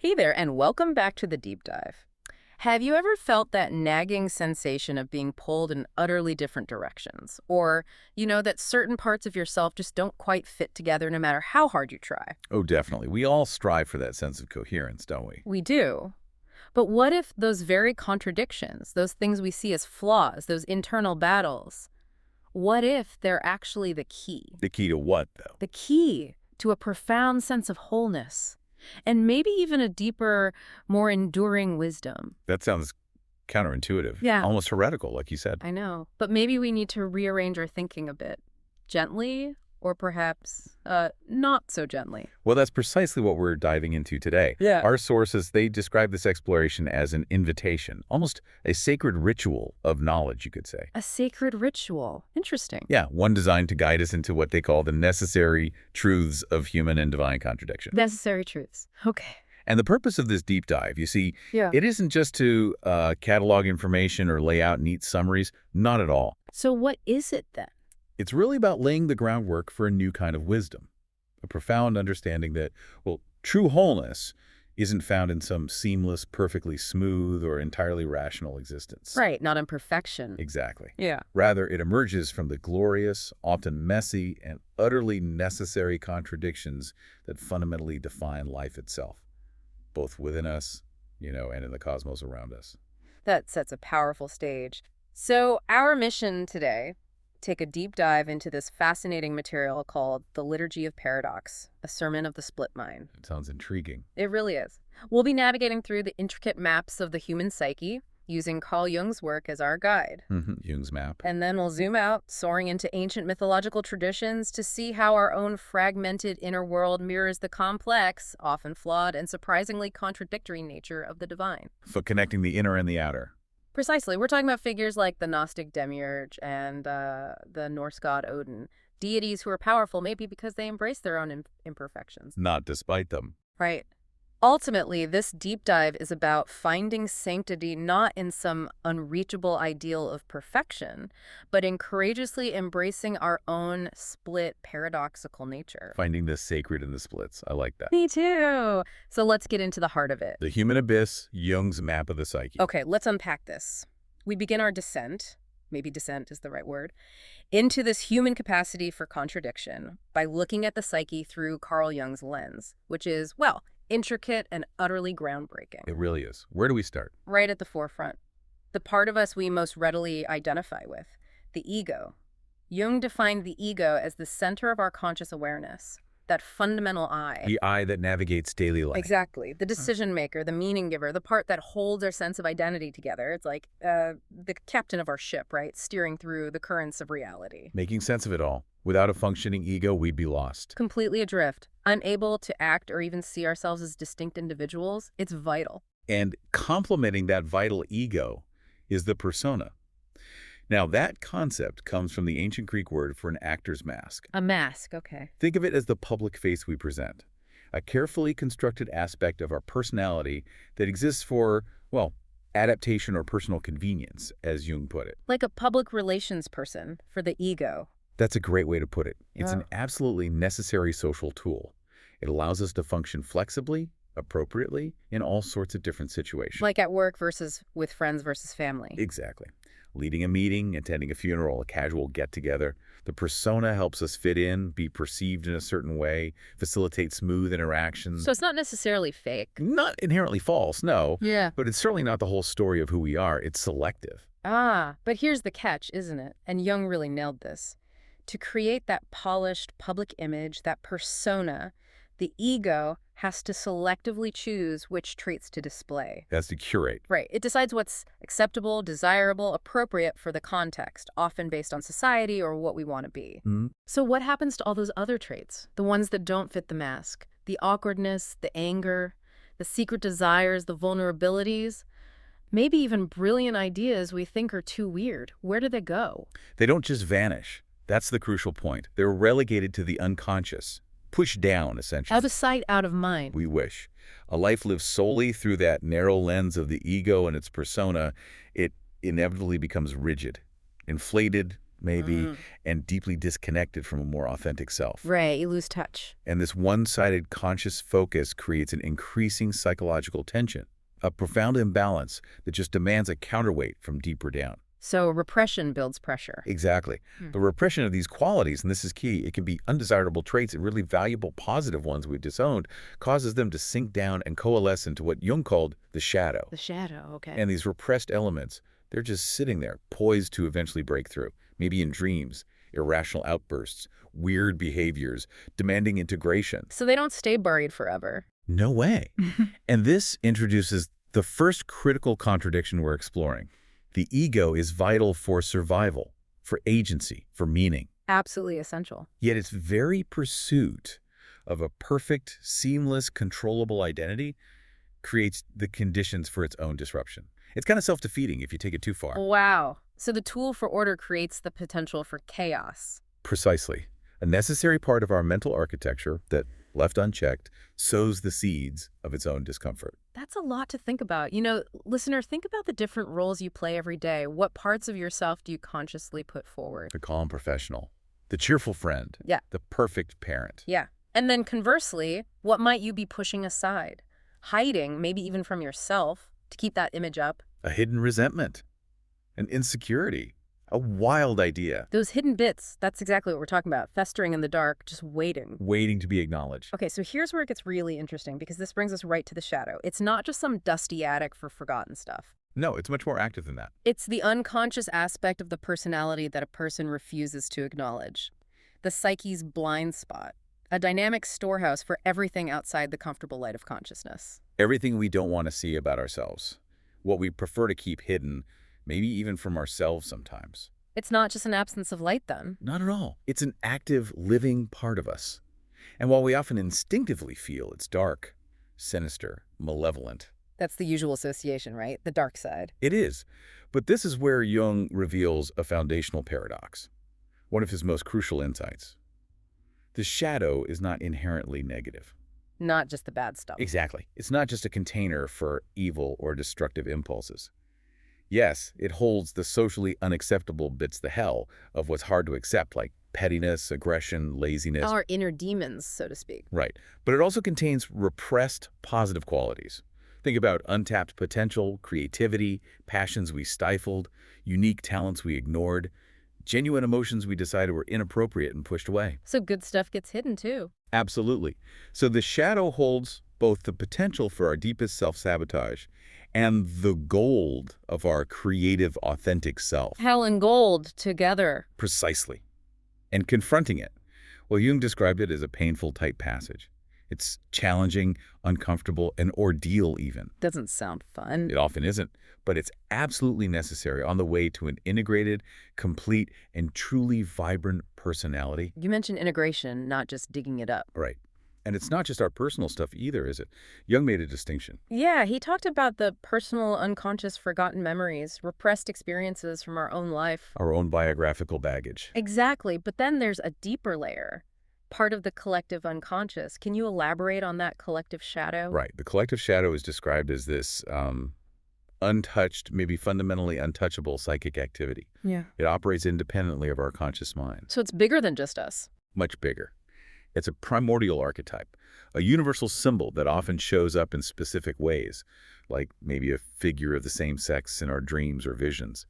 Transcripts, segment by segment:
Hey there, and welcome back to the deep dive. Have you ever felt that nagging sensation of being pulled in utterly different directions? Or, that certain parts of yourself just don't quite fit together no matter how hard you try? Oh, definitely. We all strive for that sense of coherence, don't we? We do. But what if those very contradictions, those things we see as flaws, those internal battles, what if they're actually the key? The key to what, though? The key to a profound sense of wholeness, and maybe even a deeper, more enduring wisdom. That sounds counterintuitive. Yeah. Almost heretical, like you said. I know. But maybe we need to rearrange our thinking a bit. Gently, or perhaps not so gently. Well, that's precisely what we're diving into today. Yeah. Our sources, they describe this exploration as an invitation, almost a sacred ritual of knowledge, you could say. A sacred ritual. Interesting. Yeah, one designed to guide us into what they call the necessary truths of human and divine contradiction. Necessary truths. Okay. And the purpose of this deep dive, you see, Yeah. it isn't just to catalog information or lay out neat summaries. Not at all. So what is it then? It's really about laying the groundwork for a new kind of wisdom, a profound understanding that, well, true wholeness isn't found in some seamless, perfectly smooth, or entirely rational existence. Right, not imperfection. Exactly. Yeah. Rather, it emerges from the glorious, often messy, and utterly necessary contradictions that fundamentally define life itself, both within us, and in the cosmos around us. That sets a powerful stage. So our mission today, take a deep dive into this fascinating material called The Liturgy of Paradox, a sermon of the split mind. It sounds intriguing. It really is. We'll be navigating through the intricate maps of the human psyche, using Carl Jung's work as our guide. Jung's map. And then we'll zoom out, soaring into ancient mythological traditions to see how our own fragmented inner world mirrors the complex, often flawed, and surprisingly contradictory nature of the divine. For connecting the inner and the outer. Precisely. We're talking about figures like the Gnostic Demiurge and the Norse god Odin, deities who are powerful maybe because they embrace their own imperfections. Not despite them. Right. Ultimately, this deep dive is about finding sanctity not in some unreachable ideal of perfection, but in courageously embracing our own split, paradoxical nature. Finding the sacred in the splits. I like that. Me too. So let's get into the heart of it. The human abyss, Jung's map of the psyche. Okay, let's unpack this. We begin our descent, maybe descent is the right word, into this human capacity for contradiction by looking at the psyche through Carl Jung's lens, which is, well, intricate and utterly groundbreaking. It really is. Where do we start? Right at the forefront. The part of us we most readily identify with, the ego. Jung defined the ego as the center of our conscious awareness, that fundamental I. The I that navigates daily life. Exactly. The decision maker, the meaning giver, the part that holds our sense of identity together. It's like the captain of our ship, right? Steering through the currents of reality. Making sense of it all. Without a functioning ego, we'd be lost. Completely adrift, unable to act or even see ourselves as distinct individuals. It's vital. And complementing that vital ego is the persona. Now, that concept comes from the ancient Greek word for an actor's mask. A mask, okay. Think of it as the public face we present, a carefully constructed aspect of our personality that exists for, well, adaptation or personal convenience, as Jung put it. Like a public relations person for the ego. That's a great way to put it. It's Yeah. an absolutely necessary social tool. It allows us to function flexibly, appropriately, in all sorts of different situations. Like at work versus with friends versus family. Exactly. Leading a meeting, attending a funeral, a casual get-together. The persona helps us fit in, be perceived in a certain way, facilitate smooth interactions. So it's not necessarily fake. Not inherently false, no. Yeah. But it's certainly not the whole story of who we are. It's selective. But here's the catch, isn't it? And Jung really nailed this. To create that polished public image, that persona, the ego has to selectively choose which traits to display. That's to curate. Right. It decides what's acceptable, desirable, appropriate for the context, often based on society or what we want to be. So what happens to all those other traits? The ones that don't fit the mask? The awkwardness, the anger, the secret desires, the vulnerabilities? Maybe even brilliant ideas we think are too weird. Where do they go? They don't just vanish. That's the crucial point. They're relegated to the unconscious. Pushed down, essentially. Out of sight, out of mind. We wish. A life lived solely through that narrow lens of the ego and its persona, it inevitably becomes rigid, inflated, maybe, and deeply disconnected from a more authentic self. Right, you lose touch. And this one-sided conscious focus creates an increasing psychological tension, a profound imbalance that just demands a counterweight from deeper down. So repression builds pressure. Exactly. The repression of these qualities, and this is key, it can be undesirable traits and really valuable positive ones we've disowned, causes them to sink down and coalesce into what Jung called the shadow. The shadow, okay. And these repressed elements, they're just sitting there, poised to eventually break through, maybe in dreams, irrational outbursts, weird behaviors, demanding integration. So they don't stay buried forever. No way. And this introduces the first critical contradiction we're exploring. The ego is vital for survival, for agency, for meaning. Absolutely essential. Yet its very pursuit of a perfect, seamless, controllable identity creates the conditions for its own disruption. It's kind of self-defeating if you take it too far. Wow. So the tool for order creates the potential for chaos. Precisely. A necessary part of our mental architecture that, left unchecked, sows the seeds of its own discomfort. That's a lot to think about. You know, listener, think about the different roles you play every day. What parts of yourself do you consciously put forward? The calm professional, the cheerful friend, Yeah. the perfect parent. Yeah. And then conversely, what might you be pushing aside? Hiding, maybe even from yourself, to keep that image up? A hidden resentment, an insecurity, a wild idea. Those hidden bits, that's exactly what we're talking about. Festering in the dark, just waiting. Waiting to be acknowledged. Okay, so here's where it gets really interesting, because this brings us right to the shadow. It's not just some dusty attic for forgotten stuff. No, it's much more active than that. It's the unconscious aspect of the personality that a person refuses to acknowledge. The psyche's blind spot. A dynamic storehouse for everything outside the comfortable light of consciousness. Everything we don't want to see about ourselves. What we prefer to keep hidden, maybe even from ourselves sometimes. It's not just an absence of light, then. Not at all. It's an active, living part of us. And while we often instinctively feel it's dark, sinister, malevolent. That's the usual association, right? The dark side. It is. But this is where Jung reveals a foundational paradox, one of his most crucial insights. The shadow is not inherently negative. Not just the bad stuff. Exactly. It's not just a container for evil or destructive impulses. Yes, it holds the socially unacceptable bits the hell of what's hard to accept, like pettiness, aggression, laziness. Our inner demons, so to speak. Right. But it also contains repressed positive qualities. Think about untapped potential, creativity, passions we stifled, unique talents we ignored, genuine emotions we decided were inappropriate and pushed away. So good stuff gets hidden, too. Absolutely. So the shadow holds both the potential for our deepest self-sabotage and the gold of our creative, authentic self. Hell and gold together. Precisely. And confronting it, well, Jung described it as a painful, tight passage. It's challenging, uncomfortable, an ordeal even. Doesn't sound fun. It often isn't, but it's absolutely necessary on the way to an integrated, complete, and truly vibrant personality. You mentioned integration, not just digging it up. Right. And it's not just our personal stuff either, is it? Jung made a distinction. Yeah, he talked about the personal, unconscious, forgotten memories, repressed experiences from our own life. Our own biographical baggage. Exactly, but then there's a deeper layer, part of the collective unconscious. Can you elaborate on that collective shadow? Right. The collective shadow is described as this untouched, maybe fundamentally untouchable psychic activity. Yeah. It operates independently of our conscious mind. So it's bigger than just us. Much bigger. It's a primordial archetype, a universal symbol that often shows up in specific ways, like maybe a figure of the same sex in our dreams or visions.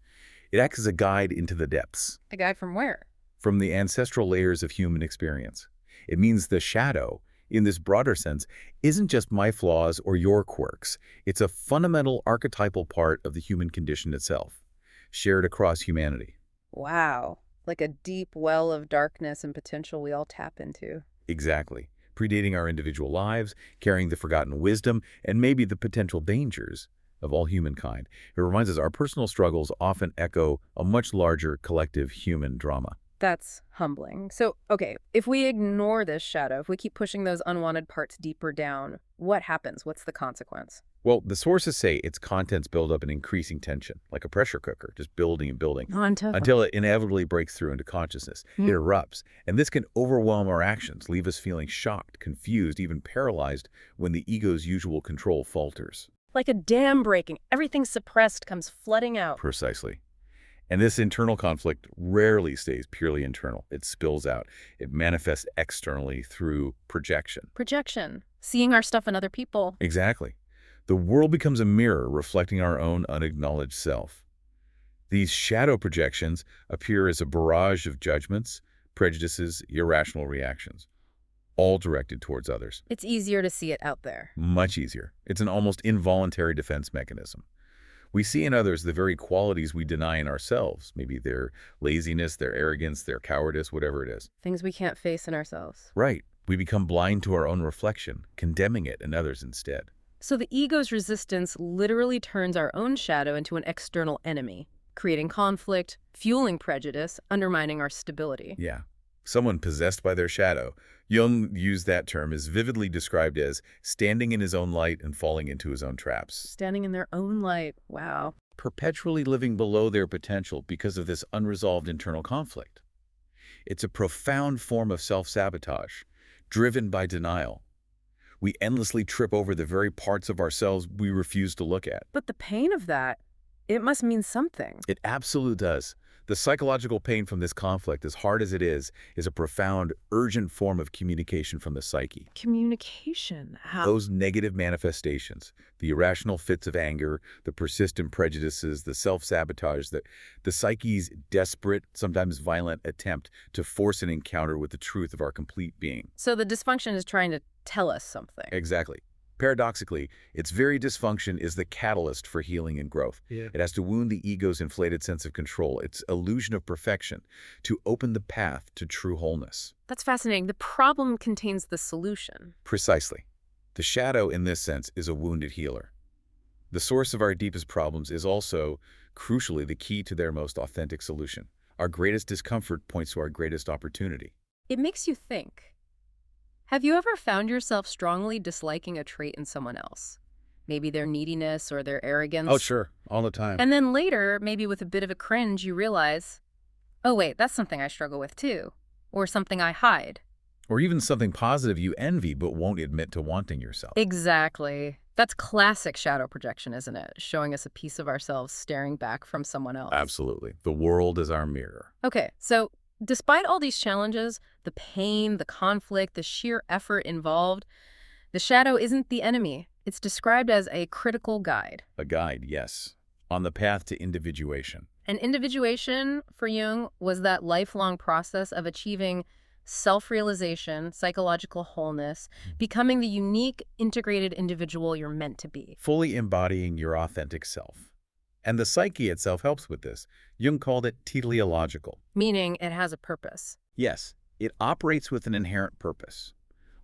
It acts as a guide into the depths. A guide from where? From the ancestral layers of human experience. It means the shadow, in this broader sense, isn't just my flaws or your quirks. It's a fundamental archetypal part of the human condition itself, shared across humanity. Wow. Like a deep well of darkness and potential we all tap into. Exactly. Predating our individual lives, carrying the forgotten wisdom, and maybe the potential dangers of all humankind. It reminds us our personal struggles often echo a much larger collective human drama. That's humbling. So, okay, if we ignore this shadow, if we keep pushing those unwanted parts deeper down, what happens? What's the consequence? Well, the sources say its contents build up an increasing tension, like a pressure cooker, just building and building, until it inevitably breaks through into consciousness. It erupts, and this can overwhelm our actions, leave us feeling shocked, confused, even paralyzed when the ego's usual control falters. Like a dam breaking, everything suppressed comes flooding out. Precisely. And this internal conflict rarely stays purely internal. It spills out. It manifests externally through projection. Projection. Seeing our stuff in other people. Exactly. The world becomes a mirror reflecting our own unacknowledged self. These shadow projections appear as a barrage of judgments, prejudices, irrational reactions, all directed towards others. It's easier to see it out there. Much easier. It's an almost involuntary defense mechanism. We see in others the very qualities we deny in ourselves, maybe their laziness, their arrogance, their cowardice, whatever it is. Things we can't face in ourselves. Right. We become blind to our own reflection, condemning it in others instead. So the ego's resistance literally turns our own shadow into an external enemy, creating conflict, fueling prejudice, undermining our stability. Yeah. Someone possessed by their shadow. Jung used that term, is vividly described as standing in his own light and falling into his own traps. Standing in their own light. Wow. Perpetually living below their potential because of this unresolved internal conflict. It's a profound form of self-sabotage, driven by denial. We endlessly trip over the very parts of ourselves we refuse to look at. But the pain of that, it must mean something. It absolutely does. The psychological pain from this conflict, as hard as it is a profound, urgent form of communication from the psyche. Communication? How? Those negative manifestations, the irrational fits of anger, the persistent prejudices, the self-sabotage, the psyche's desperate, sometimes violent attempt to force an encounter with the truth of our complete being. So the dysfunction is trying to tell us something. Exactly. Paradoxically, its very dysfunction is the catalyst for healing and growth. Yeah. It has to wound the ego's inflated sense of control, its illusion of perfection, to open the path to true wholeness. That's fascinating. The problem contains the solution. Precisely. The shadow, in this sense, is a wounded healer. The source of our deepest problems is also, crucially, the key to their most authentic solution. Our greatest discomfort points to our greatest opportunity. It makes you think. Have you ever found yourself strongly disliking a trait in someone else? Maybe their neediness or their arrogance? Oh, sure. All the time. And then later, maybe with a bit of a cringe, you realize, oh wait, that's something I struggle with too. Or something I hide. Or even something positive you envy but won't admit to wanting yourself. Exactly. That's classic shadow projection, isn't it? Showing us a piece of ourselves staring back from someone else. Absolutely. The world is our mirror. Okay, so despite all these challenges, the pain, the conflict, the sheer effort involved, the shadow isn't the enemy. It's described as a critical guide. A guide, yes, on the path to individuation. And individuation, for Jung, was that lifelong process of achieving self-realization, psychological wholeness, becoming the unique, integrated individual you're meant to be. Fully embodying your authentic self. And the psyche itself helps with this. Jung called it teleological. Meaning it has a purpose. Yes, it operates with an inherent purpose,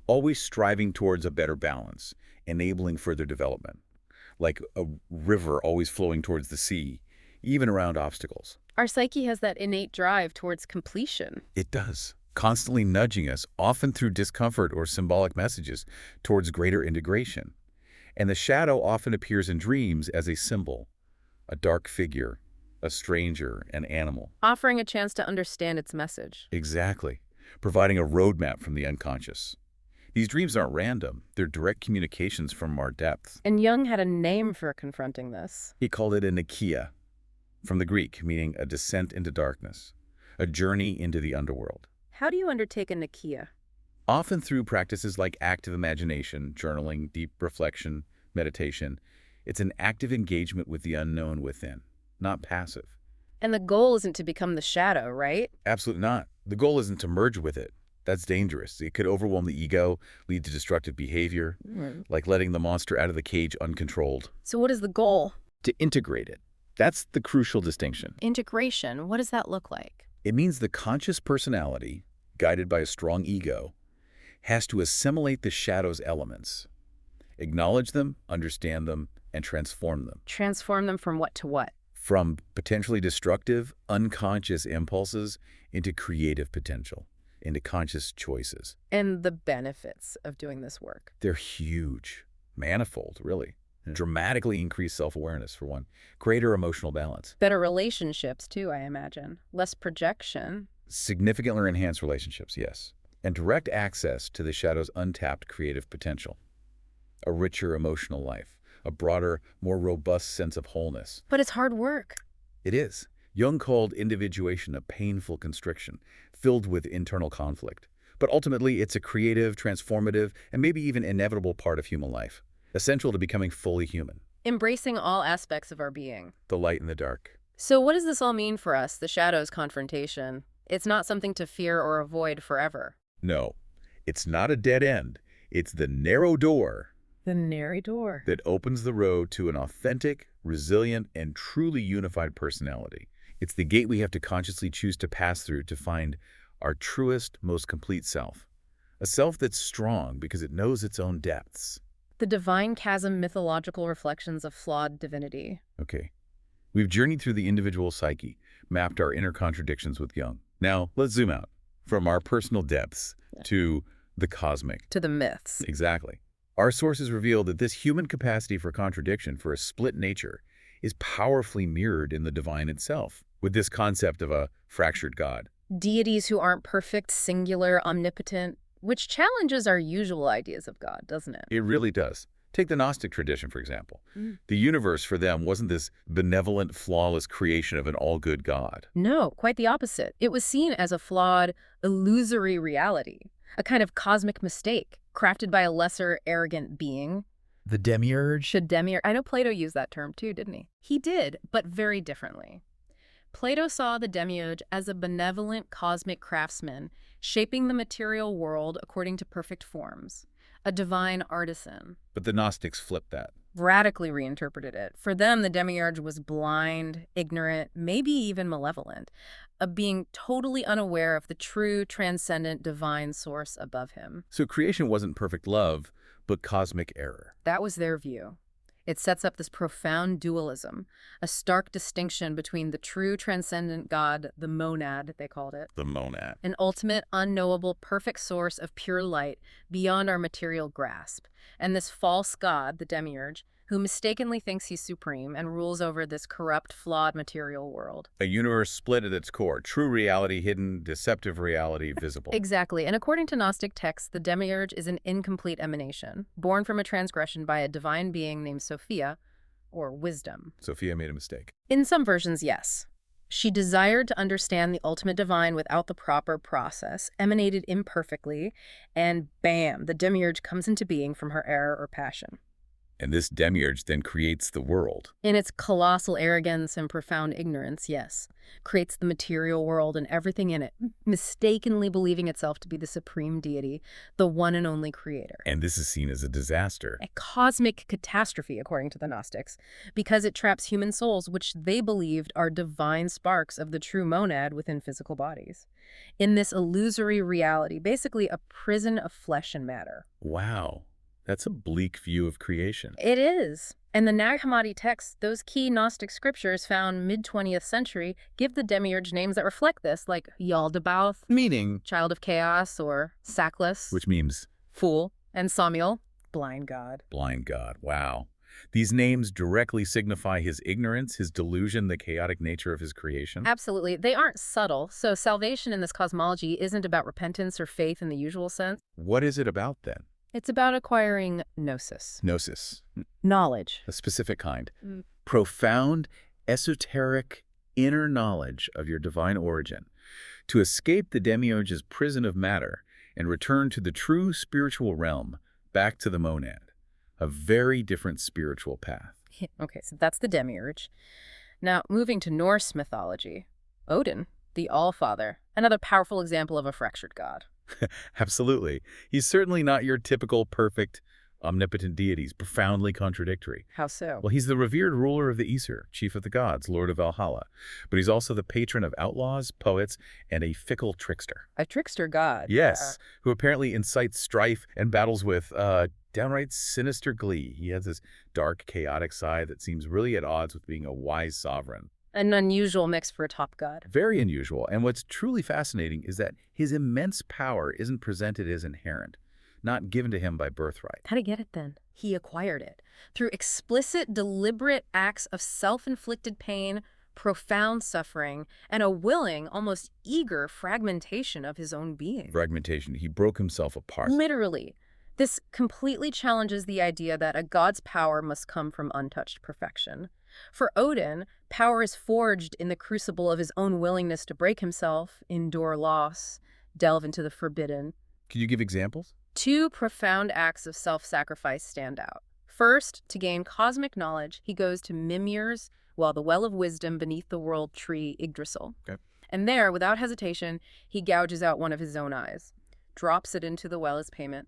always striving towards a better balance, enabling further development, like a river always flowing towards the sea, even around obstacles. Our psyche has that innate drive towards completion. It does, constantly nudging us, often through discomfort or symbolic messages, towards greater integration. And the shadow often appears in dreams as a symbol, a dark figure, a stranger, an animal. Offering a chance to understand its message. Exactly. Providing a roadmap from the unconscious. These dreams aren't random. They're direct communications from our depth. And Jung had a name for confronting this. He called it a nikia, from the Greek, meaning a descent into darkness, a journey into the underworld. How do you undertake a nikia? Often through practices like active imagination, journaling, deep reflection, meditation. It's an active engagement with the unknown within, not passive. And the goal isn't to become the shadow, right? Absolutely not. The goal isn't to merge with it. That's dangerous. It could overwhelm the ego, lead to destructive behavior, like letting the monster out of the cage uncontrolled. So what is the goal? To integrate it. That's the crucial distinction. Integration. What does that look like? It means the conscious personality, guided by a strong ego, has to assimilate the shadow's elements, acknowledge them, understand them, and transform them. Transform them from what to what? From potentially destructive, unconscious impulses into creative potential, into conscious choices. And the benefits of doing this work? They're huge, manifold, really. Dramatically increase self-awareness, for one. Greater emotional balance. Better relationships, too, I imagine. Less projection. Significantly enhanced relationships, yes. And direct access to the shadow's untapped creative potential. A richer emotional life. A broader, more robust sense of wholeness. But it's hard work. It is. Jung called individuation a painful constriction, filled with internal conflict. But ultimately, it's a creative, transformative, and maybe even inevitable part of human life, essential to becoming fully human. Embracing all aspects of our being. The light and the dark. So what does this all mean for us, the shadows confrontation? It's not something to fear or avoid forever. No, it's not a dead end. It's the narrow door. The narrow door. That opens the road to an authentic, resilient, and truly unified personality. It's the gate we have to consciously choose to pass through to find our truest, most complete self. A self that's strong because it knows its own depths. The divine chasm mythological reflections of flawed divinity. Okay. We've journeyed through the individual psyche, mapped our inner contradictions with Jung. Now, let's zoom out from our personal depths to the cosmic. To the myths. Exactly. Our sources reveal that this human capacity for contradiction, for a split nature, is powerfully mirrored in the divine itself, with this concept of a fractured God. Deities who aren't perfect, singular, omnipotent, which challenges our usual ideas of God, doesn't it? It really does. Take the Gnostic tradition, for example. The universe for them wasn't this benevolent, flawless creation of an all-good God. No, quite the opposite. It was seen as a flawed, illusory reality, a kind of cosmic mistake, crafted by a lesser, arrogant being. The Demiurge? The Demiurge. I know Plato used that term too, didn't he? He did, but very differently. Plato saw the Demiurge as a benevolent cosmic craftsman, shaping the material world according to perfect forms. A divine artisan. But the Gnostics flipped that. Radically reinterpreted it. For them, the Demiurge was blind, ignorant, maybe even malevolent, a being totally unaware of the true, transcendent, divine source above him. So creation wasn't perfect love, but cosmic error. That was their view. It sets up this profound dualism, a stark distinction between the true transcendent God, the monad, they called it. The monad. An ultimate, unknowable, perfect source of pure light beyond our material grasp. And this false God, the Demiurge, who mistakenly thinks he's supreme and rules over this corrupt, flawed material world. A universe split at its core, true reality hidden, deceptive reality visible. Exactly. And according to Gnostic texts, the Demiurge is an incomplete emanation, born from a transgression by a divine being named Sophia, or wisdom. Sophia made a mistake. In some versions, yes. She desired to understand the ultimate divine without the proper process, emanated imperfectly, and bam, the Demiurge comes into being from her error or passion. And this Demiurge then creates the world. In its colossal arrogance and profound ignorance, yes, creates the material world and everything in it, mistakenly believing itself to be the supreme deity, the one and only creator. And this is seen as a disaster. A cosmic catastrophe, according to the Gnostics, because it traps human souls, which they believed are divine sparks of the true monad within physical bodies, in this illusory reality, basically a prison of flesh and matter. Wow. That's a bleak view of creation. It is. And the Nag Hammadi texts, those key Gnostic scriptures found mid-20th century, give the Demiurge names that reflect this, like Yaldabaoth, Meaning? child of chaos, or Sackless, Which means? fool, and Samuel, blind god. Blind God. Wow. These names directly signify his ignorance, his delusion, the chaotic nature of his creation. Absolutely. They aren't subtle, so salvation in this cosmology isn't about repentance or faith in the usual sense. What is it about then? It's about acquiring gnosis. Gnosis. Knowledge. A specific kind. Profound, esoteric, inner knowledge of your divine origin. To escape the Demiurge's prison of matter and return to the true spiritual realm, back to the monad. A very different spiritual path. Okay, so that's the Demiurge. Now, moving to Norse mythology. Odin, the Allfather, another powerful example of a fractured god. Absolutely. He's certainly not your typical perfect, omnipotent deity. He's profoundly contradictory. How so? Well, he's the revered ruler of the Aesir, chief of the gods, lord of Valhalla. But he's also the patron of outlaws, poets, and a fickle trickster. A trickster god. Yes, who apparently incites strife and battles with downright sinister glee. He has this dark, chaotic side that seems really at odds with being a wise sovereign. An unusual mix for a top god. Very unusual. And what's truly fascinating is that his immense power isn't presented as inherent, not given to him by birthright. How'd he get it then? He acquired it through explicit, deliberate acts of self-inflicted pain, profound suffering, and a willing, almost eager fragmentation of his own being. Fragmentation. He broke himself apart. Literally. This completely challenges the idea that a god's power must come from untouched perfection. For Odin, power is forged in the crucible of his own willingness to break himself, endure loss, delve into the forbidden. Can you give examples? Two profound acts of self-sacrifice stand out. First, to gain cosmic knowledge, he goes to Mimir's, the well of wisdom beneath the world tree Yggdrasil. Okay. And there, without hesitation, he gouges out one of his own eyes, drops it into the well as payment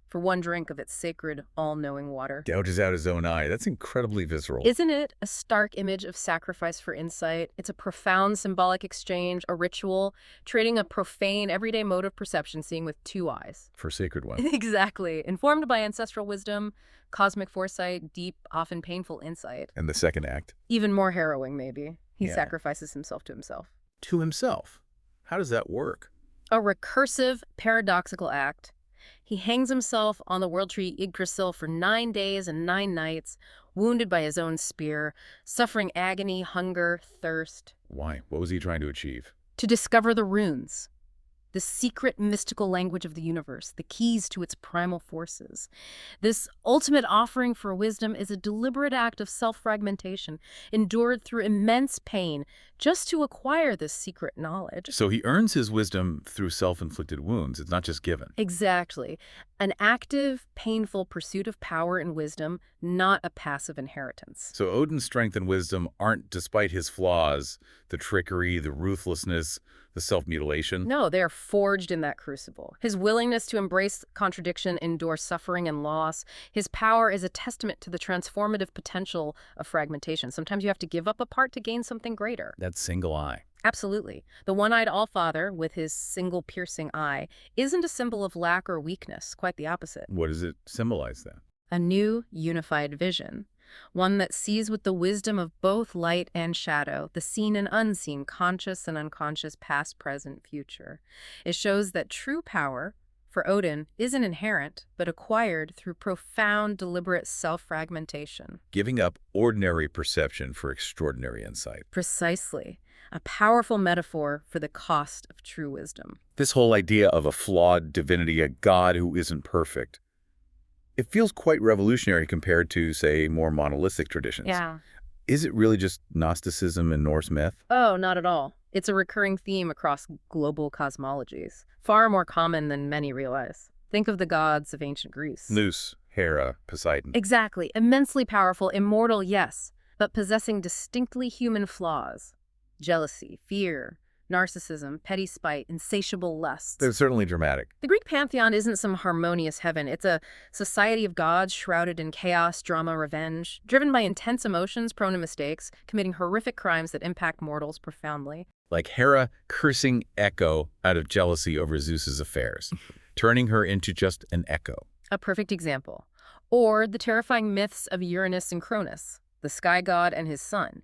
for one drink of its sacred, all-knowing water. Gouges out his own eye. That's incredibly visceral. Isn't it a stark image of sacrifice for insight? It's a profound symbolic exchange, a ritual, trading a profane, everyday mode of perception, seeing with two eyes. For sacred one. Exactly. Informed by ancestral wisdom, cosmic foresight, deep, often painful insight. And the second act? Even more harrowing, maybe. He sacrifices himself to himself. To himself? How does that work? A recursive, paradoxical act. He hangs himself on the world tree Yggdrasil for 9 days and 9 nights, wounded by his own spear, suffering agony, hunger, thirst. Why? What was he trying to achieve? To discover the runes, the secret mystical language of the universe, the keys to its primal forces. This ultimate offering for wisdom is a deliberate act of self-fragmentation, endured through immense pain, just to acquire this secret knowledge. So he earns his wisdom through self-inflicted wounds. It's not just given. Exactly. An active, painful pursuit of power and wisdom, not a passive inheritance. So Odin's strength and wisdom aren't, despite his flaws, the trickery, the ruthlessness, the self-mutilation. No, they are forged in that crucible. His willingness to embrace contradiction, endure suffering and loss, his power is a testament to the transformative potential of fragmentation. Sometimes you have to give up a part to gain something greater. That single eye. Absolutely. The one-eyed Allfather, with his single piercing eye, isn't a symbol of lack or weakness, quite the opposite. What does it symbolize then? A new, unified vision. One that sees with the wisdom of both light and shadow, the seen and unseen, conscious and unconscious, past, present, future. It shows that true power, for Odin, isn't inherent, but acquired through profound, deliberate self-fragmentation. Giving up ordinary perception for extraordinary insight. Precisely. A powerful metaphor for the cost of true wisdom. This whole idea of a flawed divinity, a god who isn't perfect, it feels quite revolutionary compared to, say, more monolithic traditions. Yeah. Is it really just Gnosticism and Norse myth? Oh, not at all. It's a recurring theme across global cosmologies, far more common than many realize. Think of the gods of ancient Greece. Zeus, Hera, Poseidon. Exactly. Immensely powerful, immortal, yes, but possessing distinctly human flaws. Jealousy, fear, narcissism, petty spite, insatiable lust. They're certainly dramatic. The Greek pantheon isn't some harmonious heaven. It's a society of gods shrouded in chaos, drama, revenge, driven by intense emotions, prone to mistakes, committing horrific crimes that impact mortals profoundly. Like Hera cursing Echo out of jealousy over Zeus's affairs, turning her into just an echo. A perfect example. Or the terrifying myths of Uranus and Cronus, the sky god and his son,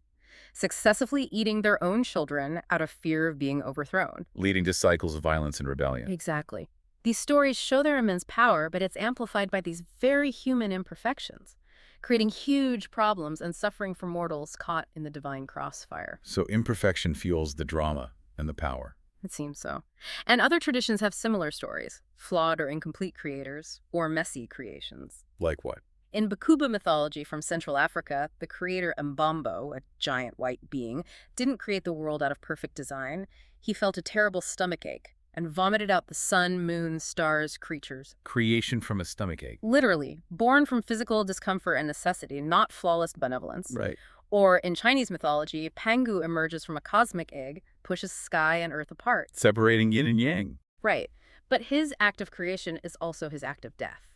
successively eating their own children out of fear of being overthrown. Leading to cycles of violence and rebellion. Exactly. These stories show their immense power, but it's amplified by these very human imperfections, creating huge problems and suffering for mortals caught in the divine crossfire. So imperfection fuels the drama and the power. It seems so. And other traditions have similar stories, flawed or incomplete creators, or messy creations. Like what? In Bakuba mythology from Central Africa, the creator Mbambo, a giant white being, didn't create the world out of perfect design. He felt a terrible stomachache and vomited out the sun, moon, stars, creatures. Creation from a stomachache. Literally, born from physical discomfort and necessity, not flawless benevolence. Right. Or in Chinese mythology, Pangu emerges from a cosmic egg, pushes sky and earth apart. Separating yin and yang. Right. But his act of creation is also his act of death.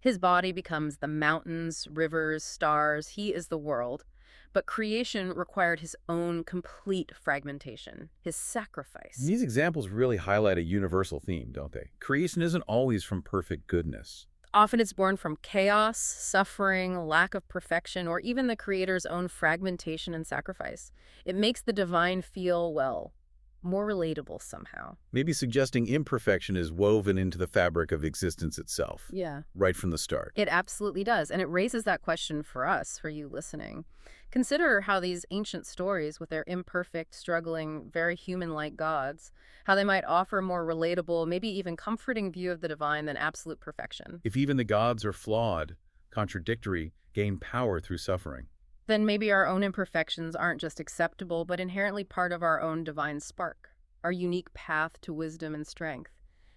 His body becomes the mountains, rivers, stars. He is the world. But creation required his own complete fragmentation, his sacrifice. These examples really highlight a universal theme, don't they? Creation isn't always from perfect goodness. Often it's born from chaos, suffering, lack of perfection, or even the creator's own fragmentation and sacrifice. It makes the divine feel, well, more relatable somehow. Maybe suggesting imperfection is woven into the fabric of existence itself. Yeah. Right from the start. It absolutely does, and it raises that question for us, for you listening. Consider how these ancient stories, with their imperfect, struggling, very human-like gods, how they might offer a more relatable, maybe even comforting view of the divine than absolute perfection. If even the gods are flawed, contradictory, gain power through suffering. Then maybe our own imperfections aren't just acceptable, but inherently part of our own divine spark, our unique path to wisdom and strength.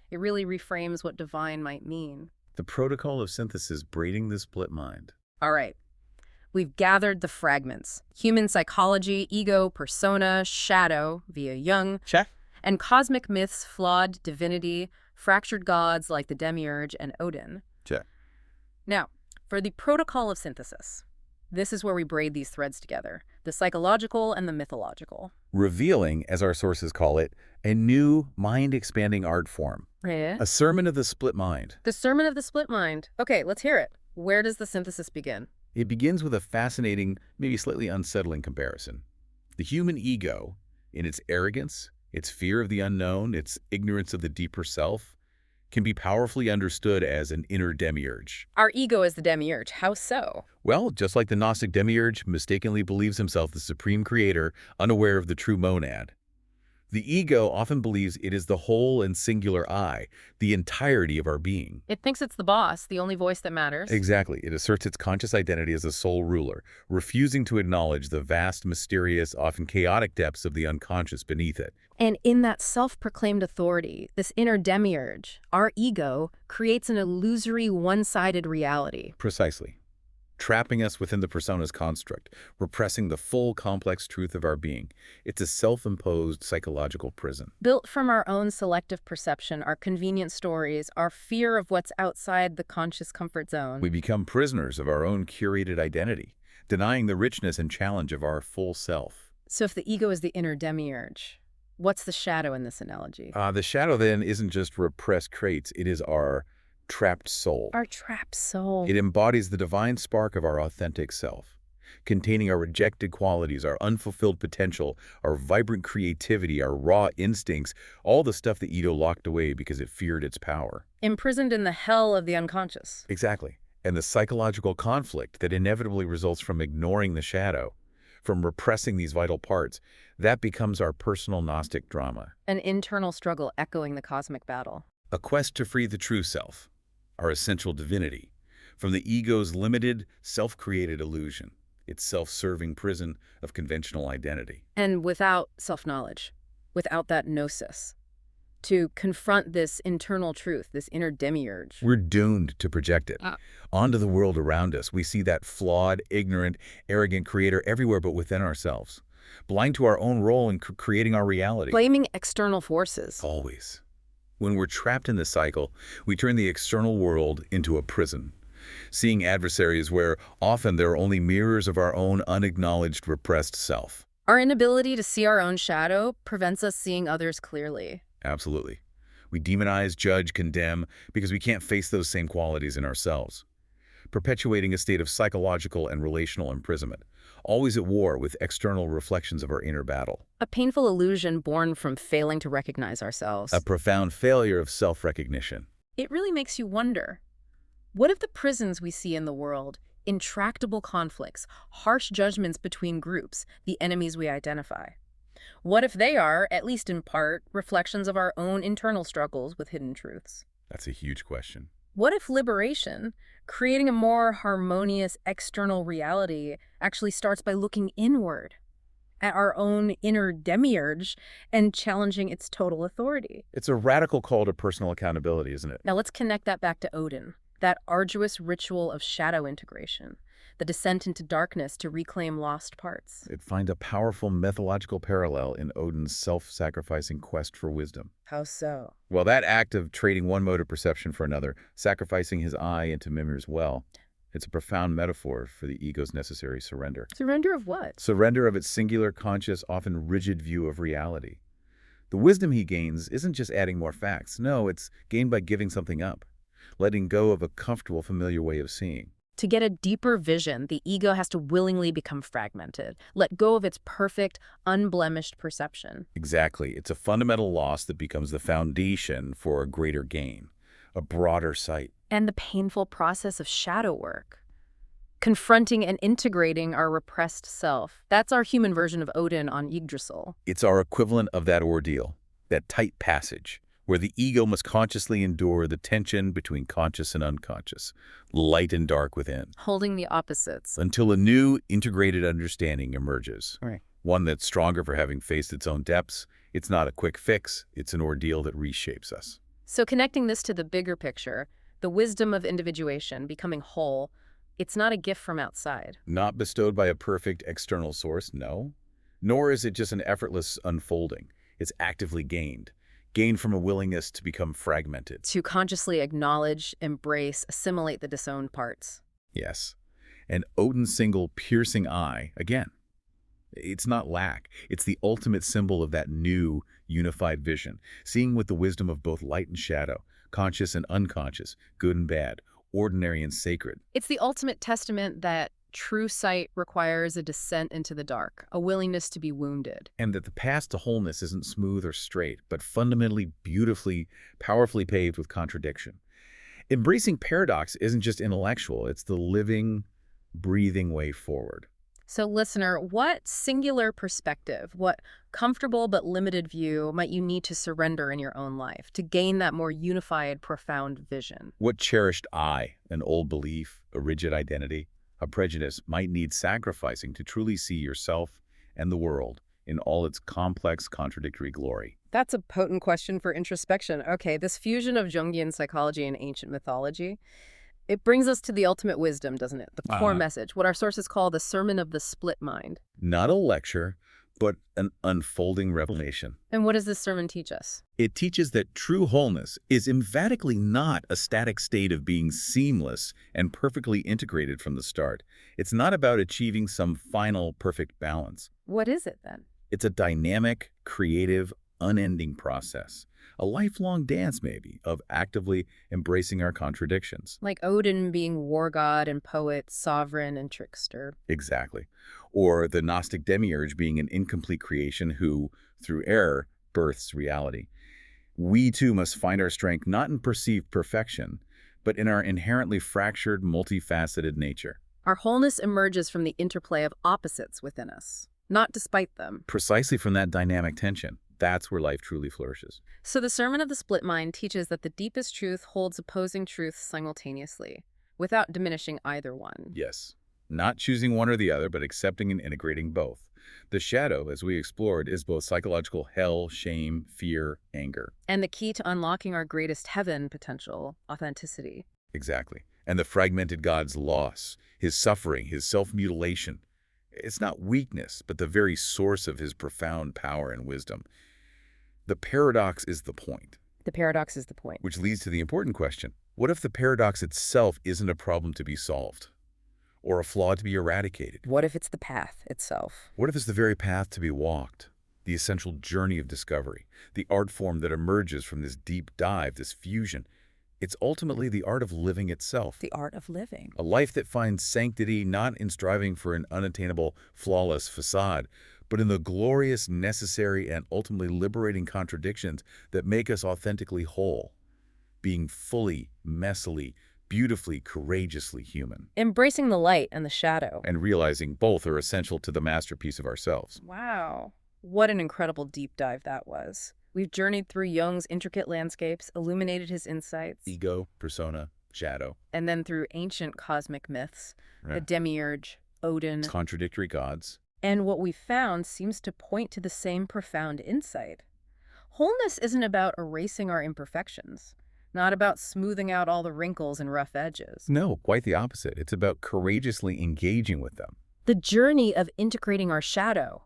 It really reframes what divine might mean. The protocol of synthesis braiding the split mind. All right. We've gathered the fragments: human psychology, ego, persona, shadow via Jung, Check. and cosmic myths, flawed, divinity, fractured gods like the Demiurge and Odin. Check. Now, for the protocol of synthesis, this is where we braid these threads together, the psychological and the mythological. Revealing, as our sources call it, a new mind-expanding art form. Yeah. A sermon of the split mind. The sermon of the split mind. Okay, let's hear it. Where does the synthesis begin? It begins with a fascinating, maybe slightly unsettling comparison. The human ego, in its arrogance, its fear of the unknown, its ignorance of the deeper self, can be powerfully understood as an inner demiurge. Our ego is the Demiurge. How so? Well, just like the Gnostic Demiurge mistakenly believes himself the supreme creator, unaware of the true monad. The ego often believes it is the whole and singular I, the entirety of our being. It thinks it's the boss, the only voice that matters. Exactly. It asserts its conscious identity as the sole ruler, refusing to acknowledge the vast, mysterious, often chaotic depths of the unconscious beneath it. And in that self-proclaimed authority, this inner demiurge, our ego, creates an illusory, one-sided reality. Precisely. Trapping us within the persona's construct, repressing the full complex truth of our being. It's a self-imposed psychological prison. Built from our own selective perception, our convenient stories, our fear of what's outside the conscious comfort zone. We become prisoners of our own curated identity, denying the richness and challenge of our full self. So if the ego is the inner demiurge, what's the shadow in this analogy? The shadow then isn't just repressed traits, it is our trapped soul. Our trapped soul. It embodies the divine spark of our authentic self, containing our rejected qualities, our unfulfilled potential, our vibrant creativity, our raw instincts, all the stuff that ego locked away because it feared its power. Imprisoned in the hell of the unconscious. Exactly. And the psychological conflict that inevitably results from ignoring the shadow, from repressing these vital parts, that becomes our personal Gnostic drama. An internal struggle echoing the cosmic battle. A quest to free the true self, our essential divinity, from the ego's limited, self-created illusion, its self-serving prison of conventional identity. And without self-knowledge, without that gnosis, to confront this internal truth, this inner demiurge. We're doomed to project it. Onto the world around us, we see that flawed, ignorant, arrogant creator everywhere but within ourselves, blind to our own role in creating our reality. Blaming external forces. Always. When we're trapped in the cycle, we turn the external world into a prison, seeing adversaries where often they're only mirrors of our own unacknowledged, repressed self. Our inability to see our own shadow prevents us seeing others clearly. Absolutely. We demonize, judge, condemn because we can't face those same qualities in ourselves, perpetuating a state of psychological and relational imprisonment, always at war with external reflections of our inner battle. A painful illusion born from failing to recognize ourselves. A profound failure of self-recognition. It really makes you wonder, what if the prisons we see in the world, intractable conflicts, harsh judgments between groups, the enemies we identify? What if they are, at least in part, reflections of our own internal struggles with hidden truths? That's a huge question. What if liberation, creating a more harmonious external reality, actually starts by looking inward at our own inner demiurge and challenging its total authority? It's a radical call to personal accountability, isn't it? Now let's connect that back to Odin, that arduous ritual of shadow integration, the descent into darkness to reclaim lost parts. It finds a powerful mythological parallel in Odin's self-sacrificing quest for wisdom. How so? Well, that act of trading one mode of perception for another, sacrificing his eye into Mimir's well, it's a profound metaphor for the ego's necessary surrender. Surrender of what? Surrender of its singular, conscious, often rigid view of reality. The wisdom he gains isn't just adding more facts. No, it's gained by giving something up, letting go of a comfortable, familiar way of seeing. To get a deeper vision, the ego has to willingly become fragmented, let go of its perfect, unblemished perception. Exactly. It's a fundamental loss that becomes the foundation for a greater gain, a broader sight. And the painful process of shadow work. Confronting and integrating our repressed self. That's our human version of Odin on Yggdrasil. It's our equivalent of that ordeal, that tight passage, where the ego must consciously endure the tension between conscious and unconscious, light and dark within. Holding the opposites. Until a new, integrated understanding emerges. Right. One that's stronger for having faced its own depths. It's not a quick fix. It's an ordeal that reshapes us. So connecting this to the bigger picture, the wisdom of individuation, becoming whole, it's not a gift from outside. Not bestowed by a perfect external source, no. Nor is it just an effortless unfolding. It's actively gained. Gained from a willingness to become fragmented. To consciously acknowledge, embrace, assimilate the disowned parts. Yes. And Odin's single piercing eye, again, it's not lack. It's the ultimate symbol of that new, unified vision, seeing with the wisdom of both light and shadow, conscious and unconscious, good and bad, ordinary and sacred. It's the ultimate testament that true sight requires a descent into the dark, a willingness to be wounded. And that the path to wholeness isn't smooth or straight, but fundamentally, beautifully, powerfully paved with contradiction. Embracing paradox isn't just intellectual, it's the living, breathing way forward. So listener, what singular perspective, what comfortable but limited view might you need to surrender in your own life to gain that more unified, profound vision? What cherished I, an old belief, a rigid identity, a prejudice might need sacrificing to truly see yourself and the world in all its complex, contradictory glory? That's a potent question for introspection. Okay, this fusion of Jungian psychology and ancient mythology, it brings us to the ultimate wisdom, doesn't it? The core message, what our sources call the sermon of the split mind. Not a lecture, but an unfolding revelation. And what does this sermon teach us? It teaches that true wholeness is emphatically not a static state of being seamless and perfectly integrated from the start. It's not about achieving some final perfect balance. What is it then? It's a dynamic, creative, unending process. A lifelong dance, maybe, of actively embracing our contradictions. Like Odin being war god and poet, sovereign and trickster. Exactly. Or the Gnostic Demiurge being an incomplete creation who, through error, births reality. We, too, must find our strength not in perceived perfection, but in our inherently fractured, multifaceted nature. Our wholeness emerges from the interplay of opposites within us, not despite them. Precisely from that dynamic tension. That's where life truly flourishes. So the Sermon of the Split Mind teaches that the deepest truth holds opposing truths simultaneously, without diminishing either one. Yes. Not choosing one or the other, but accepting and integrating both. The shadow, as we explored, is both psychological hell, shame, fear, anger. And the key to unlocking our greatest heaven potential, authenticity. Exactly. And the fragmented God's loss, his suffering, his self-mutilation. It's not weakness, but the very source of his profound power and wisdom. The paradox is the point. The paradox is the point. Which leads to the important question. What if the paradox itself isn't a problem to be solved? Or a flaw to be eradicated? What if it's the path itself? What if it's the very path to be walked? The essential journey of discovery, the art form that emerges from this deep dive, this fusion. It's ultimately the art of living itself. The art of living. A life that finds sanctity not in striving for an unattainable, flawless facade, but in the glorious, necessary, and ultimately liberating contradictions that make us authentically whole. Being fully, messily, beautifully, courageously human. Embracing the light and the shadow. And realizing both are essential to the masterpiece of ourselves. Wow. What an incredible deep dive that was. We've journeyed through Jung's intricate landscapes, illuminated his insights. Ego, persona, shadow. And then through ancient cosmic myths, the Demiurge, Odin. Contradictory gods. And what we found seems to point to the same profound insight. Wholeness isn't about erasing our imperfections, not about smoothing out all the wrinkles and rough edges. No, quite the opposite. It's about courageously engaging with them. The journey of integrating our shadow,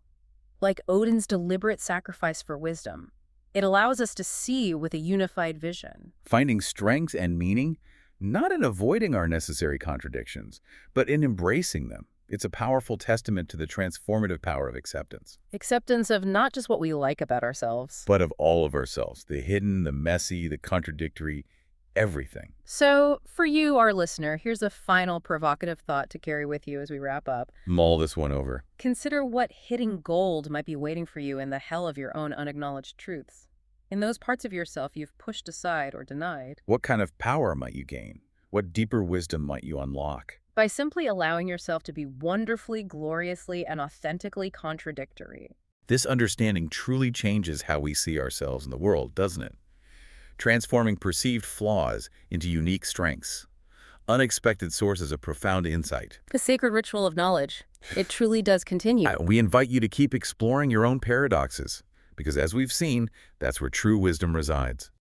like Odin's deliberate sacrifice for wisdom, it allows us to see with a unified vision. Finding strength and meaning, not in avoiding our necessary contradictions, but in embracing them. It's a powerful testament to the transformative power of acceptance. Acceptance of not just what we like about ourselves, but of all of ourselves, the hidden, the messy, the contradictory, everything. So, for you, our listener, here's a final provocative thought to carry with you as we wrap up. Mull this one over. Consider what hidden gold might be waiting for you in the hell of your own unacknowledged truths. In those parts of yourself you've pushed aside or denied. What kind of power might you gain? What deeper wisdom might you unlock? By simply allowing yourself to be wonderfully, gloriously, and authentically contradictory. This understanding truly changes how we see ourselves in the world, doesn't it? Transforming perceived flaws into unique strengths, unexpected sources of profound insight. The sacred ritual of knowledge. It truly does continue. We invite you to keep exploring your own paradoxes, because as we've seen, that's where true wisdom resides.